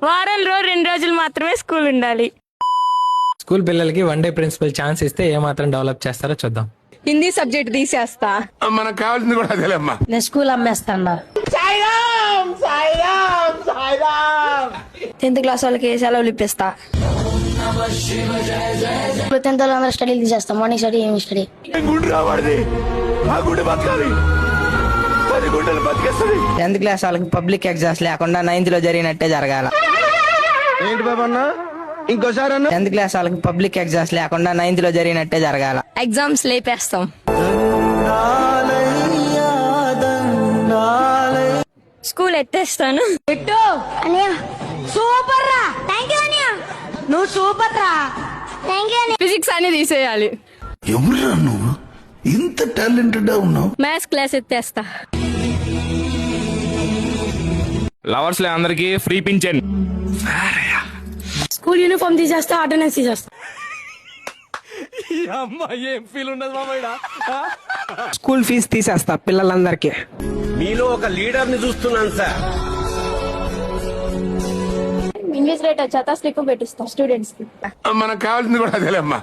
వారంలో 2 రోజులు మాత్రమే స్కూల్ ఉండాలి. స్కూల్ పిల్లలకి వన్ డే ప్రిన్సిపల్ ఛాన్స్ ఇస్తే ఏ మాత్రం డెవలప్ చేస్తారో చూద్దాం. హిందీ సబ్జెక్ట్ తీసేస్తా. మనకు కావాల్సింది కూడా అదేలేమ్మా. నేను స్కూల్ అమ్మేస్తాను. 10th క్లాస్ వాళ్ళకి సెలవులు ఇప్పిస్తా. 10th వాళ్ళందరూ స్టడీలు తీసేస్తాం. Morning study, evening study. గుండు రావాడిది, ఆ గుండె బతకాలి, 10 గుండెలు బతికేస్తుంది. 10th క్లాస్ వాళ్ళకి పబ్లిక్ ఎగ్జామ్స్ లేకుండా 9th లో జరిగినట్టే జరగాల. ఏంటి బాబు అన్న, ఇంకోసారి అన్న. 10th క్లాస్ వాళ్ళకి పబ్లిక్ ఎగ్జామ్స్ లేకుండా 9th లో జరిగినట్టే జరగాల. ఎగ్జామ్స్ లేపేస్తాం. స్కూల్ ఎత్తేస్తాను. సూపర్ రా, థాంక్యూ అన్నయ్య. నువ్వు సూపర్ రా, థాంక్యూ అన్నయ్య. ఫిజిక్స్ అని తీసేయాలి. ఎవరురా నువ్వు ఇంత టాలెంటెడ్ ఉన్నావు? Maths class ఎత్తేస్తా. లవర్స్ లే అందరికి ఫ్రీ పింఛన్. స్కూల్ యూనిఫామ్ తీసేస్తా, అటెండెన్స్ తీసేస్తా. ఏం ఫీల్ ఉండదు మామయ్య. స్కూల్ ఫీజు తీసేస్తా పిల్లలందరికీ. మీలో ఒక లీడర్ ని చూస్తున్నాను సార్. ఇంగ్లీష్ రేట్ వచ్చాక స్లిప్ పెట్టిస్తా స్టూడెంట్స్ కి. మనకు కావాల్సింది కూడా అదేలేమ్మా.